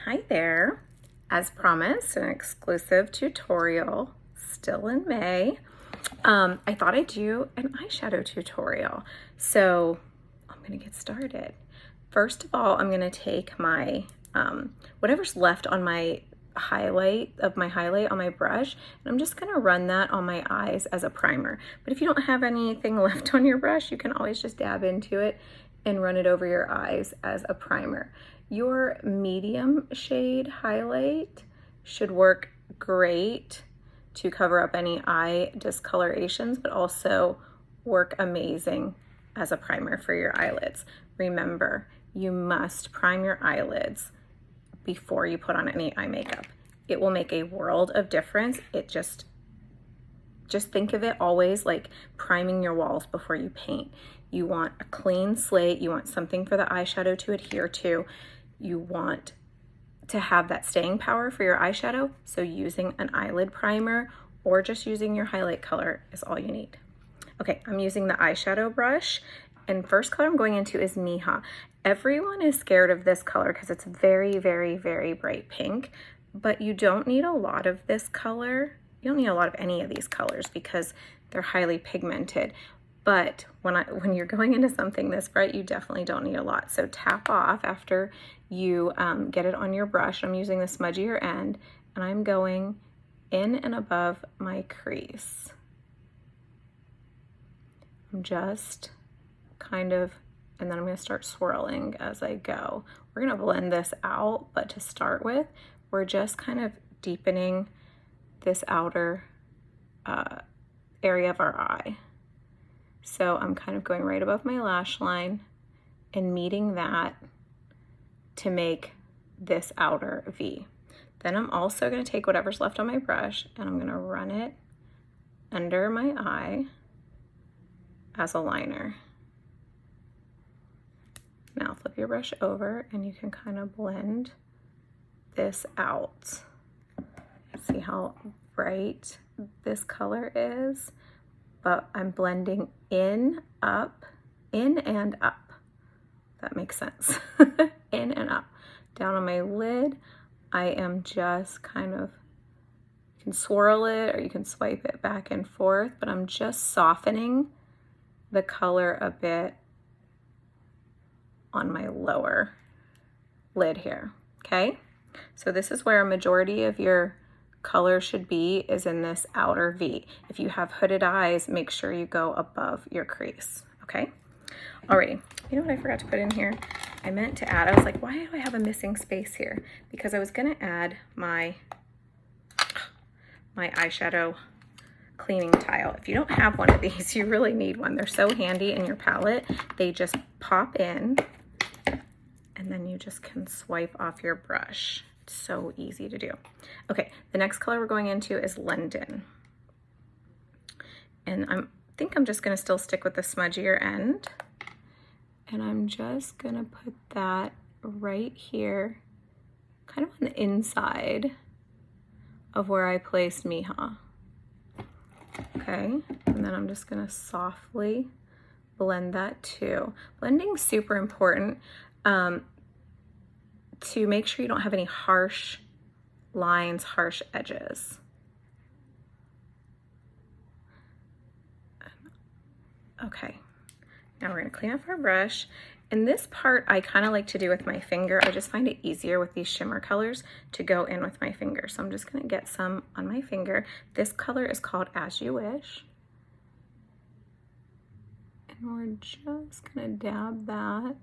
Hi there. As promised, an exclusive tutorial still in May. I thought I'd do an eyeshadow tutorial. So I'm gonna get started. First of all, I'm gonna take my, whatever's left on my highlight on my brush, and I'm just gonna run that on my eyes as a primer. But if you don't have anything left on your brush, you can always just dab into it and run it over your eyes as a primer. Your medium shade highlight should work great to cover up any eye discolorations, but also work amazing as a primer for your eyelids. Remember, you must prime your eyelids before you put on any eye makeup. It will make a world of difference. It just think of it always like priming your walls before you paint. You want a clean slate. You want something for the eyeshadow to adhere to. You want to have that staying power for your eyeshadow. So using an eyelid primer or just using your highlight color is all you need. Okay, I'm using the eyeshadow brush, and first color I'm going into is Hija. Everyone is scared of this color because it's very, very, very bright pink, but you don't need a lot of this color. You don't need a lot of any of these colors because they're highly pigmented. But when you're going into something this bright, you definitely don't need a lot. So tap off after you get it on your brush. I'm using the smudgier end, and I'm going in and above my crease. I'm just kind of, and then I'm going to start swirling as I go. We're going to blend this out, but to start with, we're just kind of deepening this outer area of our eye. So I'm kind of going right above my lash line and meeting that to make this outer V. Then I'm also going to take whatever's left on my brush and I'm going to run it under my eye as a liner. Now flip your brush over and you can kind of blend this out. See how bright this color is? But I'm blending in and up. That makes sense. In and up. Down on my lid, I am just kind of, you can swirl it or you can swipe it back and forth, but I'm just softening the color a bit on my lower lid here, okay? So this is where a majority of your color should be, is in this outer V. If you have hooded eyes, make sure you go above your crease, okay? Alrighty, you know what I forgot to put in here? I meant to add, I was like, why do I have a missing space here? Because I was gonna add my eyeshadow cleaning tile. If you don't have one of these, you really need one. They're so handy in your palette. They just pop in and then you just can swipe off your brush. It's so easy to do. Okay, the next color we're going into is London. And I think I'm just gonna still stick with the smudgier end. And I'm just gonna put that right here, kind of on the inside of where I placed Hija. Okay, and then I'm just gonna softly blend that too. Blending's super important to make sure you don't have any harsh lines, harsh edges. Okay, now we're gonna clean up our brush. And this part I kind of like to do with my finger. I just find it easier with these shimmer colors to go in with my finger. So I'm just gonna get some on my finger. This color is called As You Wish. And we're just gonna dab that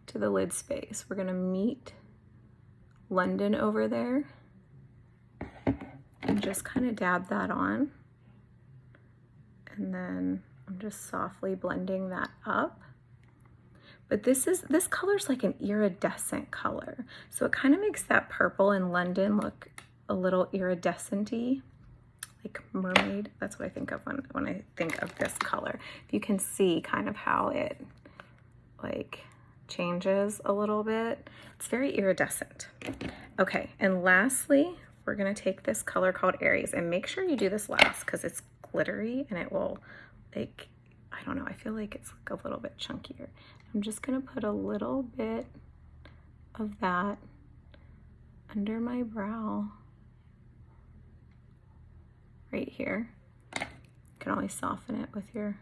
to the lid space. We're gonna meet London over there and just kind of dab that on. And then I'm just softly blending that up. But this color's like an iridescent color. So it kind of makes that purple in London look a little iridescent-y, like mermaid. That's what I think of when I think of this color. You can see kind of how it like changes a little bit. It's very iridescent. Okay, and lastly, we're gonna take this color called Aries, and make sure you do this last because it's glittery and it will, like, I don't know, I feel like it's like a little bit chunkier. I'm just gonna put a little bit of that under my brow right here. You can always soften it with your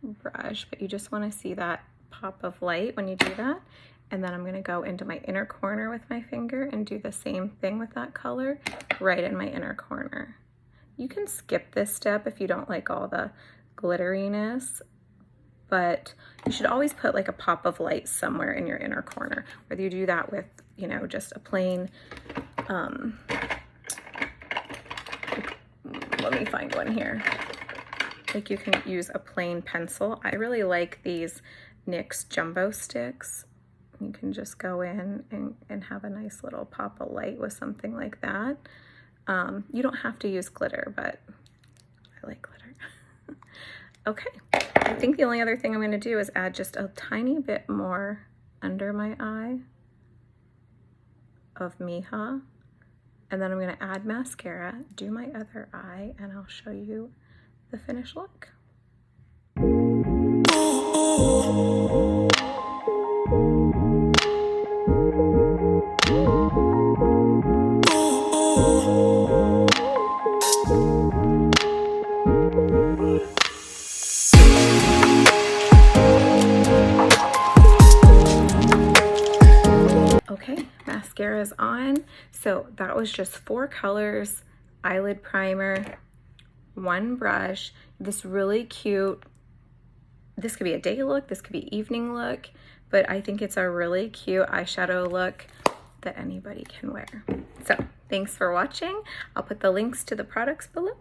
brush, but you just want to see that pop of light when you do that. And then I'm going to go into my inner corner with my finger and do the same thing with that color right in my inner corner. You can skip this step if you don't like all the glitteriness, but you should always put like a pop of light somewhere in your inner corner, whether you do that with, you know, just a plain, let me find one here. Like you can use a plain pencil. I really like these NYX Jumbo Sticks. You can just go in and have a nice little pop of light with something like that. You don't have to use glitter, but I like glitter. Okay, I think the only other thing I'm going to do is add just a tiny bit more under my eye of Hija. And then I'm going to add mascara, do my other eye, and I'll show you the finished look. Okay, mascara is on. So that was just 4 colors, eyelid primer, 1 brush, this really cute, this could be a day look, this could be evening look, but I think it's a really cute eyeshadow look that anybody can wear. So thanks for watching. I'll put the links to the products below.